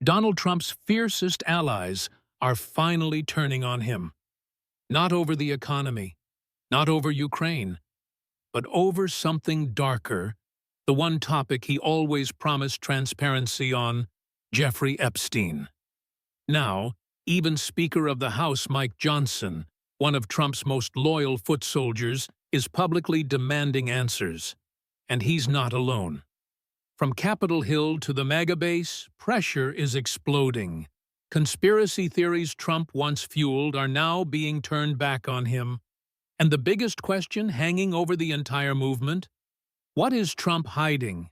Donald Trump's fiercest allies are finally turning on him. Not over the economy, not over Ukraine, but over something darker, the one topic he always promised transparency on, Jeffrey Epstein. Now, even Speaker of the House Mike Johnson, one of Trump's most loyal foot soldiers, is publicly demanding answers. And he's not alone. From Capitol Hill to the MAGA base, pressure is exploding. Conspiracy theories Trump once fueled are now being turned back on him. And the biggest question hanging over the entire movement? What is Trump hiding?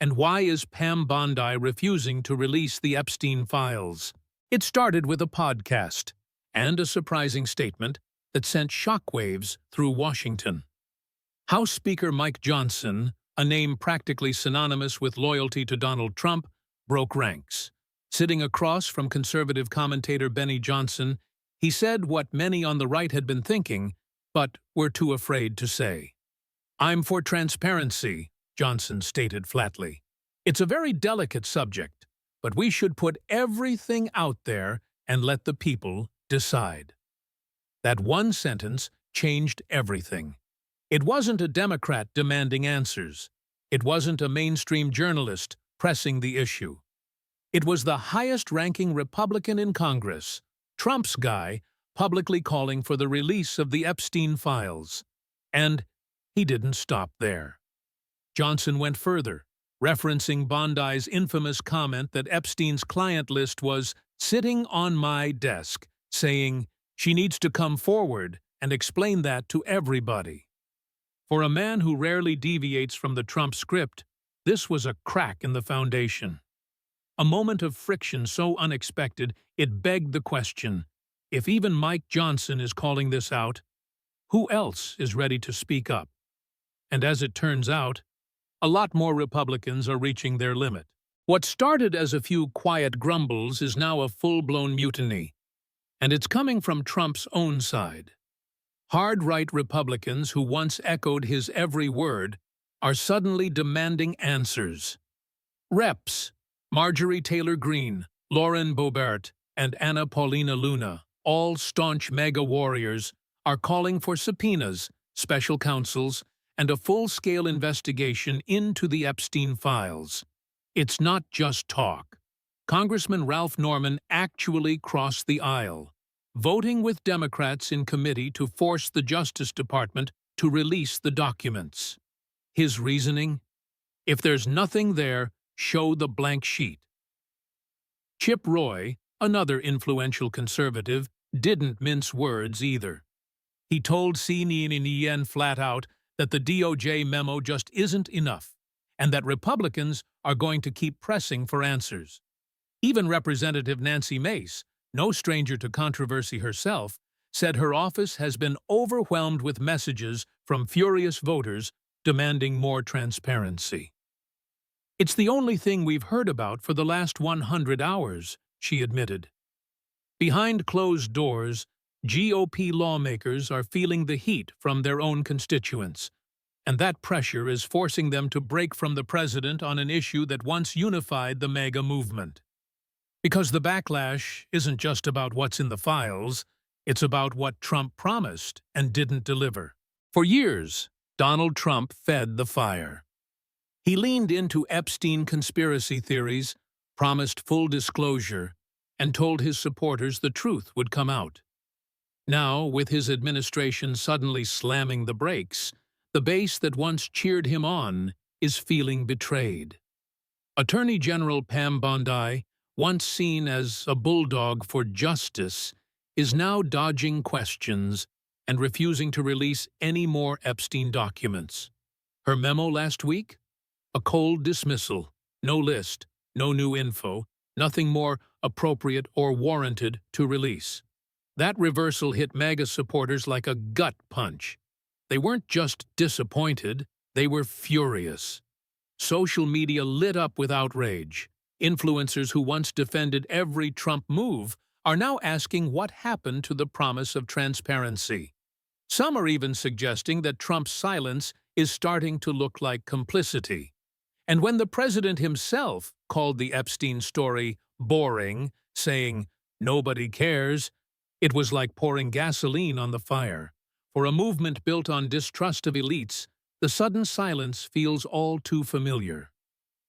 And why is Pam Bondi refusing to release the Epstein files? It started with a podcast and a surprising statement that sent shockwaves through Washington. House Speaker Mike Johnson, a name practically synonymous with loyalty to Donald Trump, broke ranks. Sitting across from conservative commentator Benny Johnson, he said what many on the right had been thinking, but were too afraid to say. "I'm for transparency," Johnson stated flatly. "It's a very delicate subject, but we should put everything out there and let the people decide." That one sentence changed everything. It wasn't a Democrat demanding answers. It wasn't a mainstream journalist pressing the issue. It was the highest-ranking Republican in Congress, Trump's guy, publicly calling for the release of the Epstein files. And he didn't stop there. Johnson went further, referencing Bondi's infamous comment that Epstein's client list was sitting on my desk, saying, "She needs to come forward and explain that to everybody." For a man who rarely deviates from the Trump script, this was a crack in the foundation. A moment of friction so unexpected, it begged the question, if even Mike Johnson is calling this out, who else is ready to speak up? And as it turns out, a lot more Republicans are reaching their limit. What started as a few quiet grumbles is now a full-blown mutiny, and it's coming from Trump's own side. Hard-right Republicans who once echoed his every word are suddenly demanding answers. Reps Marjorie Taylor Greene, Lauren Boebert, and Anna Paulina Luna, all staunch MAGA warriors, are calling for subpoenas, special counsels, and a full-scale investigation into the Epstein files. It's not just talk. Congressman Ralph Norman actually crossed the aisle, voting with Democrats in committee to force the Justice Department to release the documents. His reasoning? If there's nothing there, show the blank sheet. Chip Roy, another influential conservative, didn't mince words either. He told CNN flat out that the DOJ memo just isn't enough, and that Republicans are going to keep pressing for answers. Even Representative Nancy Mace, no stranger to controversy herself, said her office has been overwhelmed with messages from furious voters demanding more transparency. "It's the only thing we've heard about for the last 100 hours, she admitted. Behind closed doors, GOP lawmakers are feeling the heat from their own constituents, and that pressure is forcing them to break from the president on an issue that once unified the MAGA movement. Because the backlash isn't just about what's in the files, it's about what Trump promised and didn't deliver. For years, Donald Trump fed the fire. He leaned into Epstein conspiracy theories, promised full disclosure, and told his supporters the truth would come out. Now, with his administration suddenly slamming the brakes, the base that once cheered him on is feeling betrayed. Attorney General Pam Bondi, once seen as a bulldog for justice, is now dodging questions and refusing to release any more Epstein documents. Her memo last week? A cold dismissal, no list, no new info, nothing more appropriate or warranted to release. That reversal hit MAGA supporters like a gut punch. They weren't just disappointed, they were furious. Social media lit up with outrage. Influencers who once defended every Trump move are now asking what happened to the promise of transparency. Some are even suggesting that Trump's silence is starting to look like complicity. And when the president himself called the Epstein story boring, saying, "Nobody cares," it was like pouring gasoline on the fire. For a movement built on distrust of elites, the sudden silence feels all too familiar.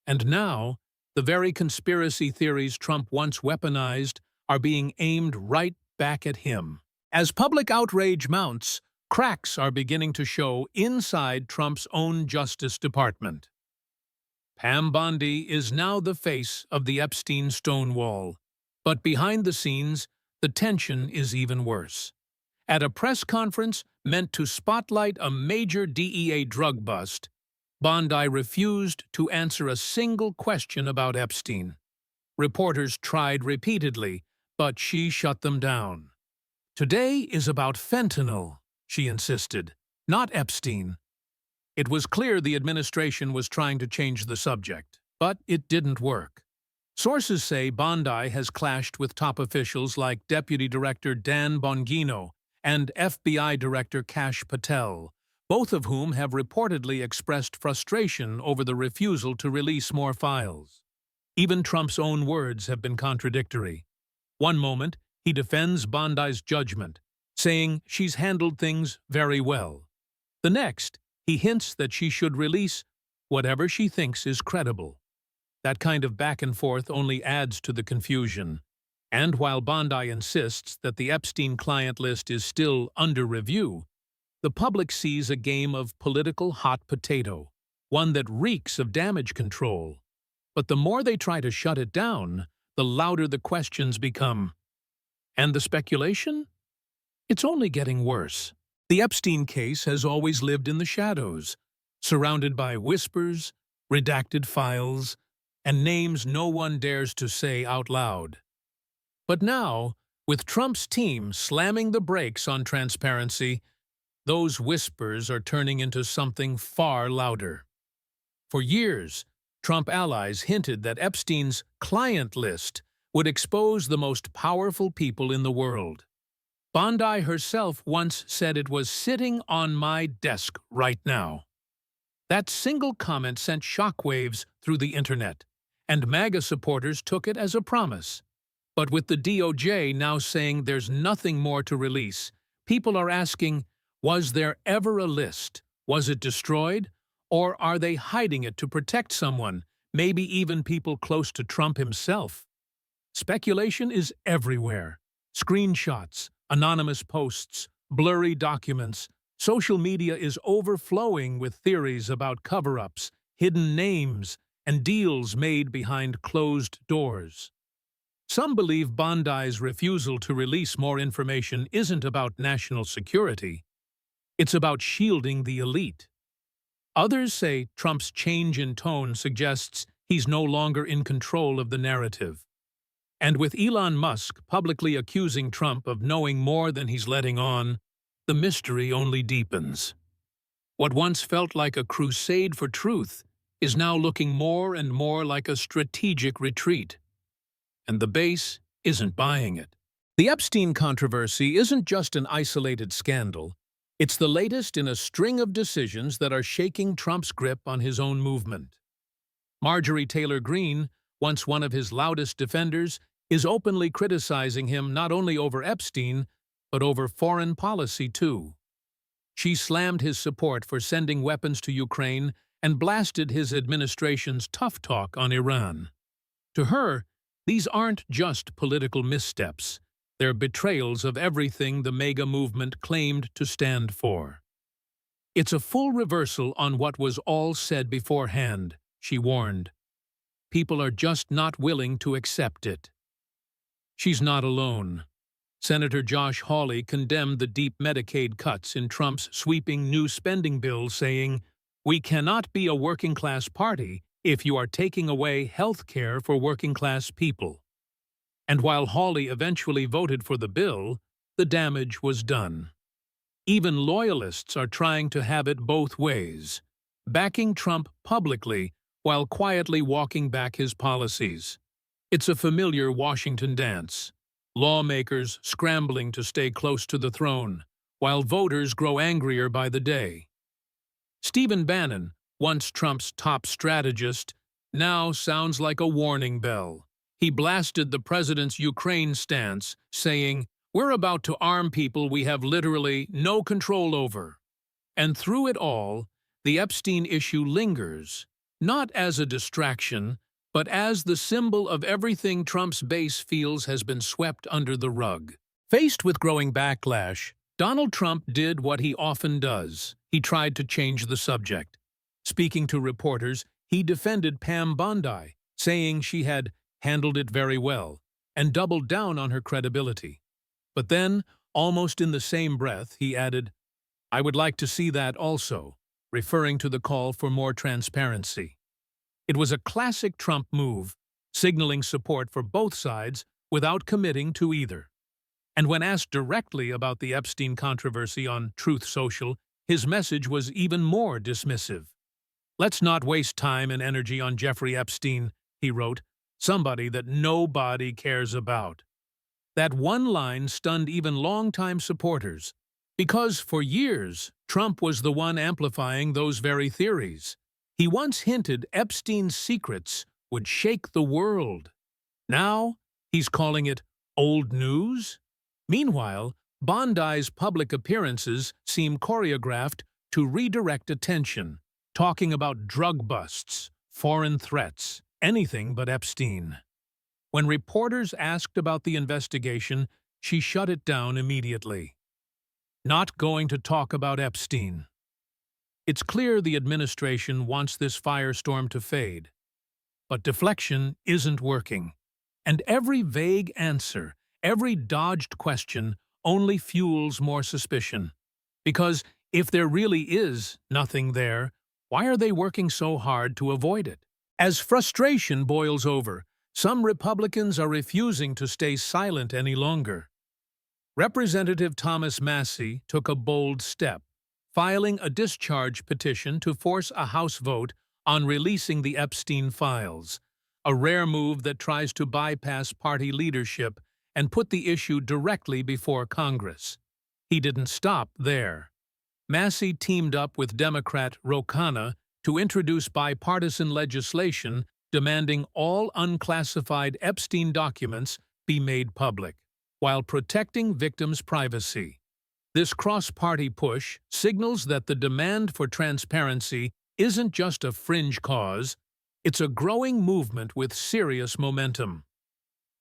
And now, the very conspiracy theories Trump once weaponized are being aimed right back at him. As public outrage mounts, cracks are beginning to show inside Trump's own Justice Department. Pam Bondi is now the face of the Epstein Stonewall. But behind the scenes, the tension is even worse. At a press conference meant to spotlight a major DEA drug bust, Bondi refused to answer a single question about Epstein. Reporters tried repeatedly, but she shut them down. "Today is about fentanyl," she insisted, "not Epstein." It was clear the administration was trying to change the subject, but it didn't work. Sources say Bondi has clashed with top officials like Deputy Director Dan Bongino and FBI Director Kash Patel, both of whom have reportedly expressed frustration over the refusal to release more files. Even Trump's own words have been contradictory. One moment, he defends Bondi's judgment, saying she's handled things very well. The next, he hints that she should release whatever she thinks is credible. That kind of back and forth only adds to the confusion. And while Bondi insists that the Epstein client list is still under review, the public sees a game of political hot potato, one that reeks of damage control. But the more they try to shut it down, the louder the questions become. And the speculation? It's only getting worse. The Epstein case has always lived in the shadows, surrounded by whispers, redacted files, and names no one dares to say out loud. But now, with Trump's team slamming the brakes on transparency, those whispers are turning into something far louder. For years, Trump allies hinted that Epstein's client list would expose the most powerful people in the world. Bondi herself once said it was sitting on my desk right now. That single comment sent shockwaves through the internet, and MAGA supporters took it as a promise. But with the DOJ now saying there's nothing more to release, people are asking, was there ever a list? Was it destroyed? Or are they hiding it to protect someone, maybe even people close to Trump himself? Speculation is everywhere. Screenshots, anonymous posts, blurry documents. Social media is overflowing with theories about cover-ups, hidden names, and deals made behind closed doors. Some believe Bondi's refusal to release more information isn't about national security. It's about shielding the elite. Others say Trump's change in tone suggests he's no longer in control of the narrative. And with Elon Musk publicly accusing Trump of knowing more than he's letting on, the mystery only deepens. What once felt like a crusade for truth is now looking more and more like a strategic retreat. And the base isn't buying it. The Epstein controversy isn't just an isolated scandal. It's the latest in a string of decisions that are shaking Trump's grip on his own movement. Marjorie Taylor Greene, once one of his loudest defenders, is openly criticizing him not only over Epstein, but over foreign policy too. She slammed his support for sending weapons to Ukraine and blasted his administration's tough talk on Iran. To her, these aren't just political missteps. They're betrayals of everything the MAGA movement claimed to stand for. It's a full reversal on what was all said beforehand, she warned. People are just not willing to accept it. She's not alone. Senator Josh Hawley condemned the deep Medicaid cuts in Trump's sweeping new spending bill, saying, "We cannot be a working-class party if you are taking away health care for working-class people." And while Hawley eventually voted for the bill, the damage was done. Even loyalists are trying to have it both ways, backing Trump publicly while quietly walking back his policies. It's a familiar Washington dance. Lawmakers scrambling to stay close to the throne, while voters grow angrier by the day. Stephen Bannon, once Trump's top strategist, now sounds like a warning bell. He blasted the president's Ukraine stance, saying, "We're about to arm people we have literally no control over." And through it all, the Epstein issue lingers, not as a distraction, but as the symbol of everything Trump's base feels has been swept under the rug. Faced with growing backlash, Donald Trump did what he often does. He tried to change the subject. Speaking to reporters, he defended Pam Bondi, saying she had handled it very well, and doubled down on her credibility. But then, almost in the same breath, he added, "I would like to see that also," referring to the call for more transparency. It was a classic Trump move, signaling support for both sides without committing to either. And when asked directly about the Epstein controversy on Truth Social, his message was even more dismissive. "Let's not waste time and energy on Jeffrey Epstein," he wrote, "somebody that nobody cares about." That one line stunned even longtime supporters, because for years Trump was the one amplifying those very theories. He once hinted Epstein's secrets would shake the world. Now he's calling it old news? Meanwhile, Bondi's public appearances seem choreographed to redirect attention, talking about drug busts, foreign threats, anything but Epstein. When reporters asked about the investigation, she shut it down immediately. Not going to talk about Epstein. It's clear the administration wants this firestorm to fade. But deflection isn't working. And every vague answer, every dodged question, only fuels more suspicion. Because if there really is nothing there, why are they working so hard to avoid it? As frustration boils over, some Republicans are refusing to stay silent any longer. Representative Thomas Massie took a bold step, filing a discharge petition to force a House vote on releasing the Epstein files, a rare move that tries to bypass party leadership and put the issue directly before Congress. He didn't stop there. Massie teamed up with Democrat Ro Khanna to introduce bipartisan legislation demanding all unclassified Epstein documents be made public, while protecting victims' privacy. This cross-party push signals that the demand for transparency isn't just a fringe cause, it's a growing movement with serious momentum.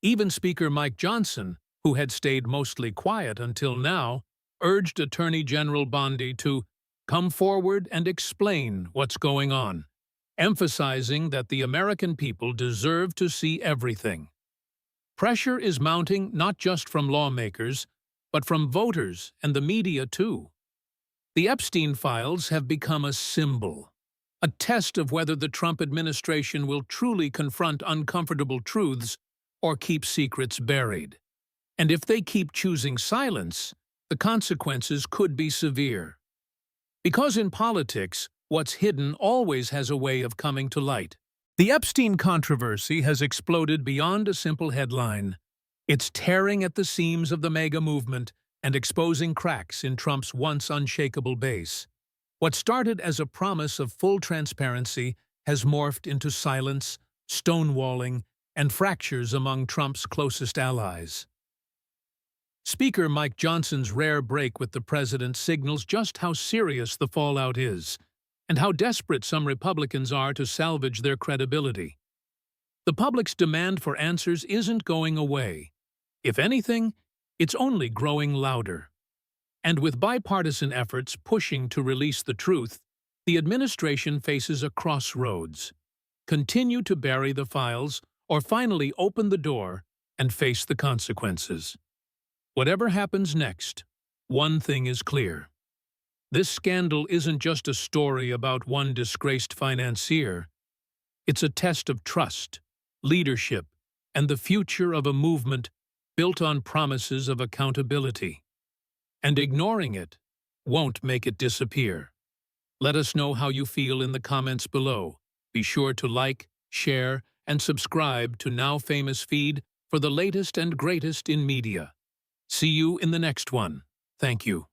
Even Speaker Mike Johnson, who had stayed mostly quiet until now, urged Attorney General Bondi to come forward and explain what's going on, emphasizing that the American people deserve to see everything. Pressure is mounting not just from lawmakers, but from voters and the media too. The Epstein files have become a symbol, a test of whether the Trump administration will truly confront uncomfortable truths or keep secrets buried. And if they keep choosing silence, the consequences could be severe. Because in politics, what's hidden always has a way of coming to light. The Epstein controversy has exploded beyond a simple headline. It's tearing at the seams of the MAGA movement and exposing cracks in Trump's once unshakable base. What started as a promise of full transparency has morphed into silence, stonewalling, and fractures among Trump's closest allies. Speaker Mike Johnson's rare break with the president signals just how serious the fallout is, and how desperate some Republicans are to salvage their credibility. The public's demand for answers isn't going away. If anything, it's only growing louder. And with bipartisan efforts pushing to release the truth, the administration faces a crossroads. Continue to bury the files, or finally open the door and face the consequences. Whatever happens next, one thing is clear. This scandal isn't just a story about one disgraced financier. It's a test of trust, leadership, and the future of a movement built on promises of accountability. And ignoring it won't make it disappear. Let us know how you feel in the comments below. Be sure to like, share, and subscribe to Now Famous feed for the latest and greatest in media. See you in the next one. Thank you.